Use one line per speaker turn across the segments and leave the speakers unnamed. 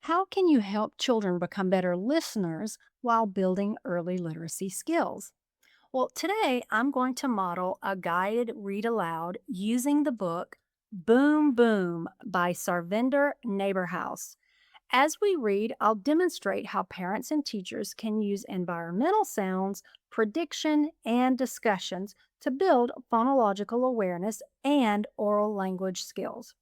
How can you help children become better listeners while building early literacy skills? Well, today I'm going to model a guided read aloud using the book Boom Boom by Sarvinder Naberhaus. As we read, I'll demonstrate how parents and teachers can use environmental sounds, prediction, and discussions to build phonological awareness and oral language skills.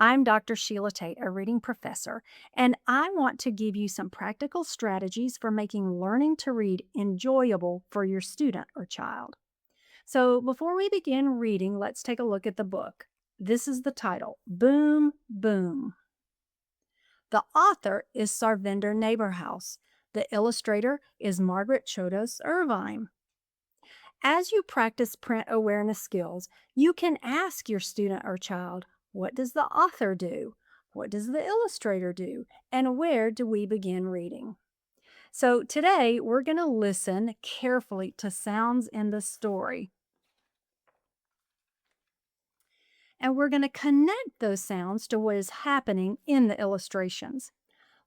I'm Dr. Sheila Tate, a reading professor, and I want to give you some practical strategies for making learning to read enjoyable for your student or child. So, before we begin reading, let's take a look at the book. This is the title Boom Boom. The author is Sarvinder Naberhaus. The illustrator is Margaret Chodos Irvine. As you practice print awareness skills, you can ask your student or child, what does the author do? What does the illustrator do? And where do we begin reading? So today we're going to listen carefully to sounds in the story. And we're going to connect those sounds to what is happening in the illustrations.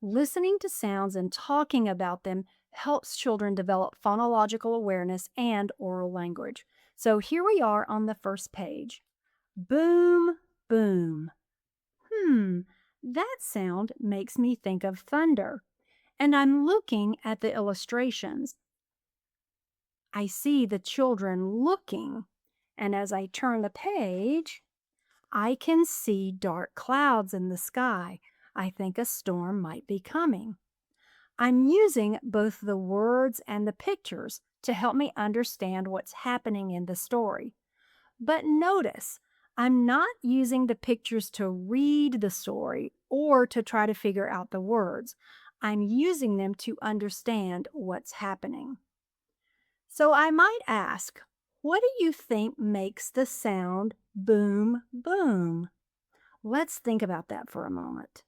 Listening to sounds and talking about them helps children develop phonological awareness and oral language. So here we are on the first page. Boom, boom. Hmm, that sound makes me think of thunder. And I'm looking at the illustrations. I see the children looking. And as I turn the page, I can see dark clouds in the sky. I think a storm might be coming. I'm using both the words and the pictures to help me understand what's happening in the story. But notice, I'm not using the pictures to read the story or to try to figure out the words. I'm using them to understand what's happening. So I might ask, what do you think makes the sound boom, boom? Let's think about that for a moment.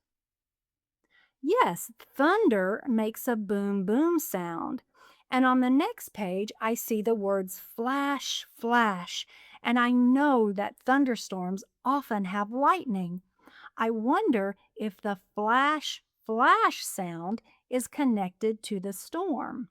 Yes, thunder makes a boom boom sound. And on the next page, I see the words flash, flash, and I know that thunderstorms often have lightning. I wonder if the flash, flash sound is connected to the storm.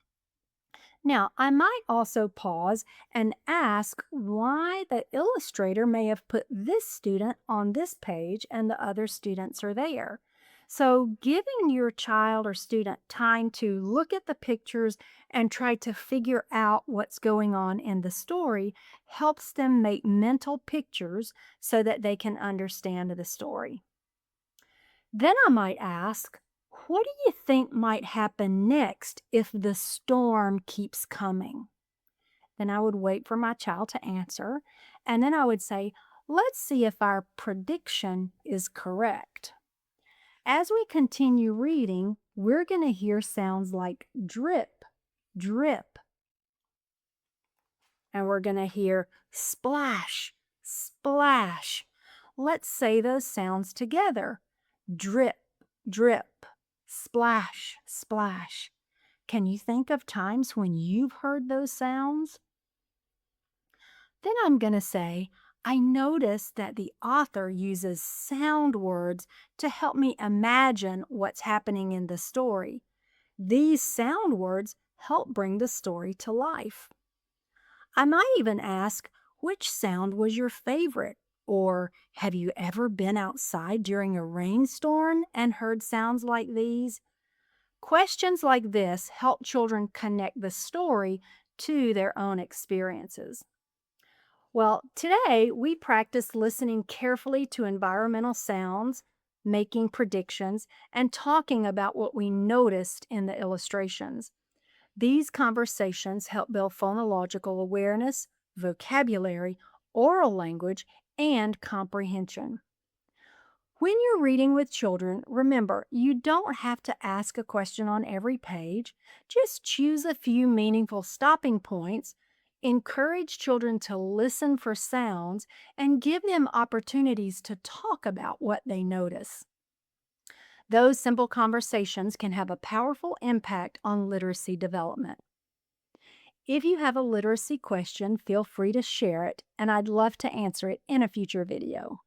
Now, I might also pause and ask why the illustrator may have put this student on this page and the other students are there. So, giving your child or student time to look at the pictures and try to figure out what's going on in the story helps them make mental pictures so that they can understand the story. Then I might ask, what do you think might happen next if the storm keeps coming? Then I would wait for my child to answer, and then I would say, let's see if our prediction is correct. As we continue reading, we're going to hear sounds like drip, drip, and we're going to hear splash, splash. Let's say those sounds together. Drip, drip, splash, splash. Can you think of times when you've heard those sounds? Then I'm going to say, I noticed that the author uses sound words to help me imagine what's happening in the story. These sound words help bring the story to life. I might even ask, which sound was your favorite? Or have you ever been outside during a rainstorm and heard sounds like these? Questions like this help children connect the story to their own experiences. Well, today we practice listening carefully to environmental sounds, making predictions, and talking about what we noticed in the illustrations. These conversations help build phonological awareness, vocabulary, oral language, and comprehension. When you're reading with children, remember you don't have to ask a question on every page. Just choose a few meaningful stopping points. Encourage children to listen for sounds and give them opportunities to talk about what they notice. Those simple conversations can have a powerful impact on literacy development. If you have a literacy question, feel free to share it, and I'd love to answer it in a future video.